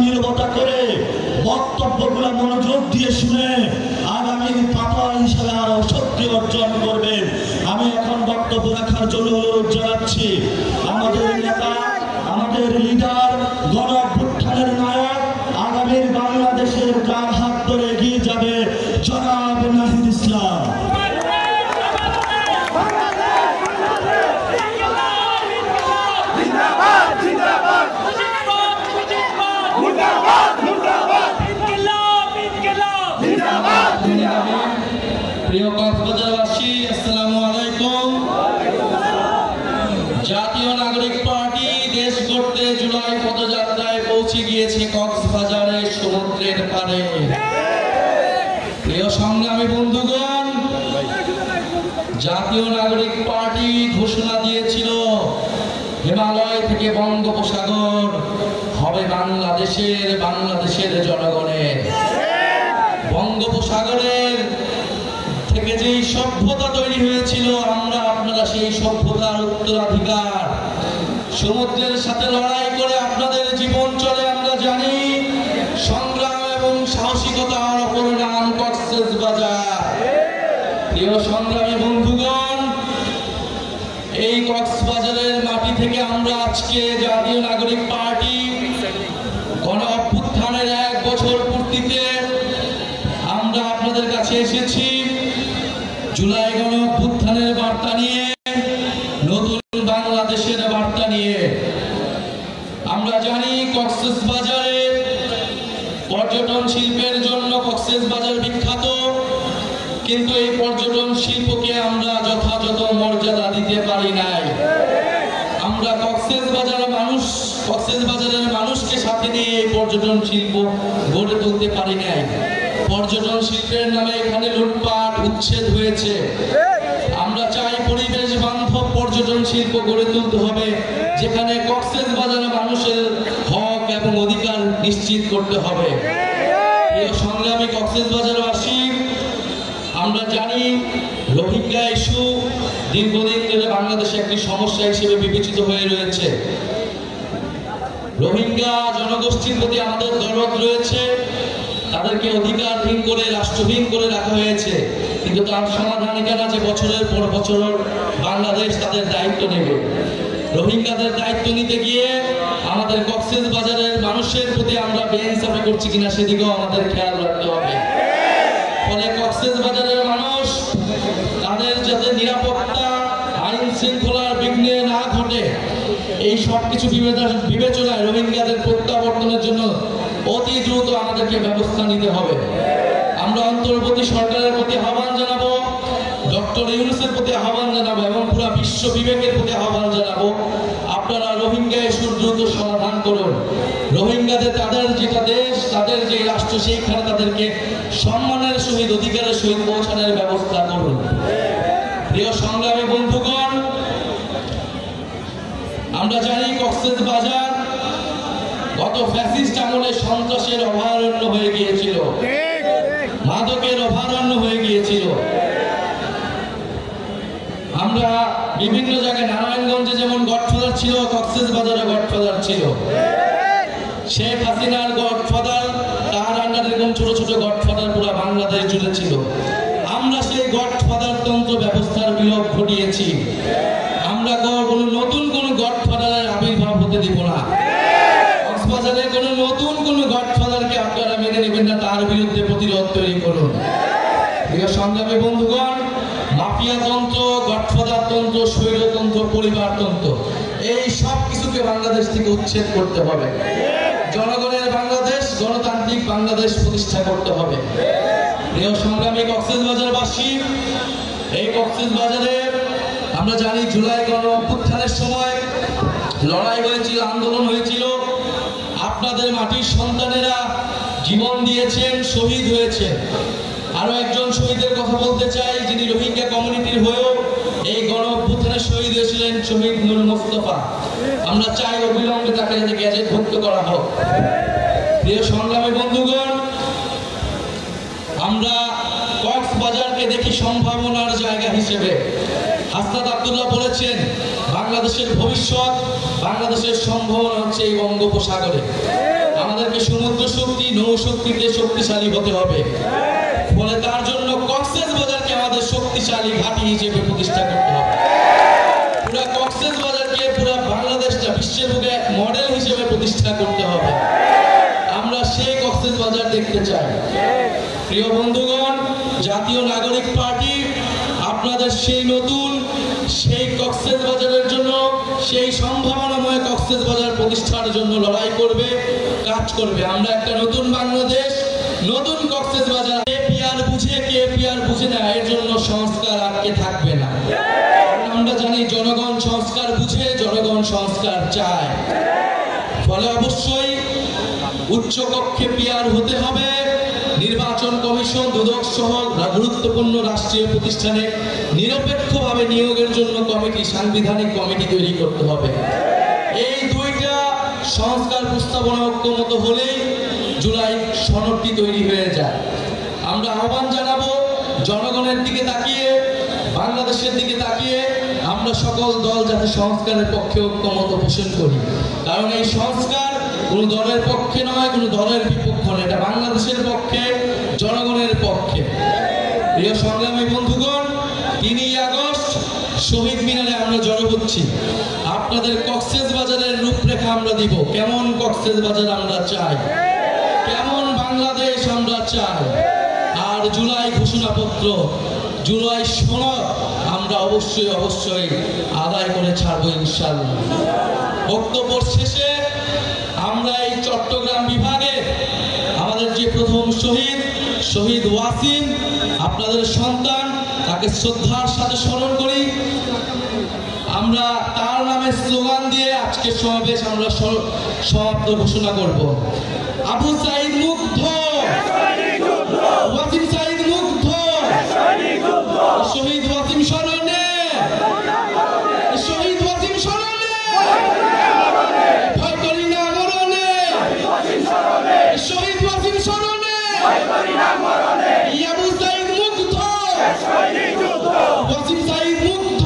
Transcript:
নীরবতা করে বক্তব্যগুলো মনোযোগ দিয়ে শুনে আগামীর পাতা হিসাবে আরো শক্তি অর্জন করবেন। আমি এখন বক্তব্য রাখার জন্য অনুরোধ জানাচ্ছি আমাদের নেতা, আমাদের লিডার, গণ অভ্যুত্থানের নায়ক, আগামীর বাংলাদেশের ডান হাত ধরে এগিয়ে যাবে জনাব নাহিদ ইসলাম। প্রিয় কক্সবাজারবাসী, আসসালামু আলাইকুম। জাতীয় নাগরিক পার্টি দেশ গড়তে জুলাই পদযাত্রায় পৌঁছে গিয়েছে কক্সবাজারের সমুদ্রের পাড়ে। প্রিয় সংগ্রামী বন্ধুগণ, জাতীয় নাগরিক পার্টি ঘোষণা দিয়েছিল হিমালয় থেকে বঙ্গোপসাগর হবে বাংলাদেশের জনগণের। বঙ্গোপসাগরের থেকে যেই সভ্যতা তৈরি হয়েছিল, আপনারা সেই সভ্যতার উত্তরাধিকার। সমুদ্রের সাথে লড়াই করে আপনাদের জীবন চলে আমরা জানি। সংগ্রাম এবং সাহসিকতার অপর নাম কক্সবাজার। প্রিয় সংগ্রামী বন্ধুগণ, এই কক্সবাজারের মাটি থেকে আমরা আজকে জাতীয় নাগরিক পার্টি গণ অভ্যুত্থানের 1 বছর পূর্তিতে আমরা আপনাদের কাছে এসেছি জুলাই গণ অভ্যুত্থানের বার্তা নিয়ে, নতুন বাংলাদেশের বার্তা নিয়ে। আমরা জানি কক্সবাজারে পর্যটন শিল্পের জন্য কক্সবাজার বিখ্যাত, কিন্তু এই পর্যটন শিল্পকে আমরা যথাযথ মর্যাদা দিতে পারি নাই। আমরা কক্সবাজারের মানুষকে সাথে নিয়ে এই পর্যটন শিল্প গড়ে তুলতে পারি নাই। পর্যটন শিল্পের নামে এখানে লুটপাট উচ্ছেদ হয়েছে। আমরা চাই পরিবেশ বান্ধব পর্যটন শিল্প গড়ে তুলতে হবে, যেখানে কক্সবাজারের মানুষের হক এবং অধিকার নিশ্চিত করতে হবে। এই সংগ্রামী কক্সবাজারবাসী, আমরা জানি রোহিঙ্গা ইস্যু দীর্ঘদিন ধরে বাংলাদেশে একটি সমস্যা হিসেবে বিবেচিত হয়ে রয়েছে। রোহিঙ্গা জনগোষ্ঠীর প্রতি আমাদের দরদ রয়েছে। তাদেরকে অধিকারহীন করে রাষ্ট্রহীন করে রাখা হয়েছে, কিন্তু তার সমাধান এটা যে বছরের পর বছর বাংলাদেশ তাদের দায়িত্ব নেবে। রোহিঙ্গাদের দায়িত্ব নিতে গিয়ে আমাদের কক্সবাজারের মানুষের প্রতি আমরা বেইনসাফি করছি কিনা সেদিকেও আমাদের খেয়াল রাখতে হবে। ফলে কক্সবাজারের মানুষ তাদের যাতে নিরাপত্তা, আইন শৃঙ্খলার বিঘ্নে না ঘটে, এই সব কিছু বিবেচনায় রোহিঙ্গাদের প্রত্যাবর্তনের জন্য অতি দ্রুত আমাদেরকে ব্যবস্থা নিতে হবে। আমরা অন্তর্বর্তী সরকারের প্রতি আহ্বান জানাবো, ডক্টর ইউনূসের প্রতি আহ্বান জানাবো এবং পুরো বিশ্ব বিবেকের প্রতি আহ্বান জানাবো, আপনারা রোহিঙ্গা ইস্যুর দ্রুত সমাধান করুন। রোহিঙ্গাদের তাদের যেটা দেশ, তাদের যে রাষ্ট্র, সেইখানে তাদেরকে সম্মানের সহিত, অধিকারের সহিত পৌঁছানোর ব্যবস্থা করুন। প্রিয় সংগ্রামী বন্ধুগণ, আমরা জানি কক্সবাজার গত ফ্যাসিস্ট আমলে সন্ত্রাসের অভয়ারণ্য হয়ে গিয়েছিল, মাদকের অভয়ারণ্য হয়ে গিয়েছিল। আমরা বিভিন্ন জায়গায়, নারায়ণগঞ্জে যেমন গডফাদার ছিল, কক্সবাজারে গডফাদার ছিল। শেখ হাসিনার গডফাদার, তার আন্ডারে এরকম ছোট ছোট গডফাদার পুরো বাংলাদেশ জুড়ে ছিল। আমরা সেই গডফাদার তন্ত্র ব্যবস্থার বিলোপ ঘটিয়েছি। আমরা নতুন কোন গডফাদারের আবির্ভাব হতে দিব না। কক্সবাজারে কোনো নতুন কোন গডফাদারকে আপনারা মেনে নেবেন না, তার বিরুদ্ধে প্রতিরোধ তৈরি করুন। প্রিয় সংগ্রামী বন্ধুগণ, মাফিয়া তন্ত্র, গডফাদার তন্ত্র, স্বৈরতন্ত্র, পরিবারতন্ত্র, এই সব কিছুকে বাংলাদেশ থেকে উচ্ছেদ করতে হবে। জনগণের বাংলাদেশ, গণতান্ত্রিক বাংলাদেশ প্রতিষ্ঠা করতে হবে। প্রিয় সংগ্রামী কক্সবাজারবাসী, এই কক্সবাজারে আমরা জানি জুলাই গণ অভ্যুত্থানের সময় লড়াই হয়েছিল, আন্দোলন হয়েছিল। আপনাদের মাটির সন্তানেরা জীবন দিয়েছেন, শহীদ হয়েছে। আরো একজন শহীদের কথা বলতে চাই, যিনি রোহিঙ্গা কমিউনিটির হয়েও এই গণ অভ্যুত্থানে শহীদ হয়েছিলেন, শহীদ নূর মোস্তফা। আমরা চাই অবিলম্বে তাকে যাতে গ্যাজেটভুক্ত করা হোক। প্রিয় সংগ্রামী বন্ধুগণ, আমরা কক্সবাজারকে দেখি সম্ভাবনার জায়গা হিসেবে। হাসনাত আব্দুল্লাহ বলেছেন, বাংলাদেশের ভবিষ্যৎ, বাংলাদেশের সম্ভাবনা হচ্ছে এই বঙ্গোপসাগরে। আমাদের আমাদেরকে সমুদ্র শক্তি, নৌ শক্তিতে শক্তিশালী হতে হবে। ফলে তার জন্য কক্সবাজারকে আমাদের শক্তিশালী ঘাঁটি হিসেবে প্রতিষ্ঠা করতে হবে। পুরা কক্সবাজারকে, পুরা বাংলাদেশটা বিশ্বের বুকে মডেল হিসেবে প্রতিষ্ঠা করতে হবে। আমরা সেই কক্সবাজার দেখতে চাই। প্রিয় বন্ধুগণ, জাতীয় নাগরিক পার্টি আপনাদের সেই নতুন সেই কক্সবাজারের জন্য, সেই সম্ভাবনাময় কক্সবাজার প্রতিষ্ঠার জন্য লড়াই করবে, কাজ করবে। আমরা একটা নতুন বাংলাদেশ, নতুন কক্সবাজার। কে পিয়ার বুঝে, কে পিয়ার বুঝে না, এর জন্য সংস্কার আটকে থাকবে না। আমরা জানি জনগণ সংস্কার বুঝে, জনগণ সংস্কার চায়। ফলে অবশ্যই উচ্চ কক্ষে পিয়ার হতে হবে। নির্বাচন কমিশন, দুদক সহ গুরুত্বপূর্ণ রাষ্ট্রীয় প্রতিষ্ঠানে নিরপেক্ষভাবে নিয়োগের জন্য কমিটি, সাংবিধানিক কমিটি তৈরি করতে হবে। এই দুইটা সংস্কার প্রস্তাবনা ঐক্যমত হলেই জুলাই সনদটি তৈরি হয়ে যায়। আমরা আহ্বান জানাবো জনগণের দিকে তাকিয়ে, বাংলাদেশের দিকে তাকিয়ে আমরা সকল দল যাতে সংস্কারের পক্ষে ঐক্যমত পোষণ করি। কারণ এই সংস্কার কোনো দলের পক্ষে নয়, কোনো দলের বিপক্ষ নয়, এটা বাংলাদেশের পক্ষে, জনগণের পক্ষে। প্রিয় সংগ্রামী বন্ধুগণ, 3 আগস্ট শহীদ মিনারে আমরা জড়ো হচ্ছি। আপনাদের কক্সবাজারের রূপরেখা আমরা দিব। কেমন কক্সবাজার আমরা চাই, কেমন বাংলাদেশ আমরা চাই। আর জুলাই ঘোষণাপত্র, জুলাই সনদ আমরা অবশ্যই অবশ্যই আদায় করে ছাড়বো ইনশাআল্লাহ। বক্তব্য শেষে আমরা এই চট্টগ্রাম বিভাগে আমাদের যে প্রথম শহীদ ওয়াসিম, আপনাদের সন্তান, তাকে শ্রদ্ধার সাথে স্মরণ করি। আমরা তার নামে স্লোগান দিয়ে আজকে সমাবেশ আমরা সমাপ্ত ঘোষণা করব। আবু সাইদ মুগ্ধ, ওয়াসিম সাইদ মুগ্ধ, শহীদ ওয়াসিম স্মরণে, শহীদ ওয়াসিম স্মরণে, ভয় করি না মরণে, শহীদ ওয়াসিম স্মরণে, আবু সাইদ মুগ্ধ, ওয়াসিম সাইদ মুগ্ধ।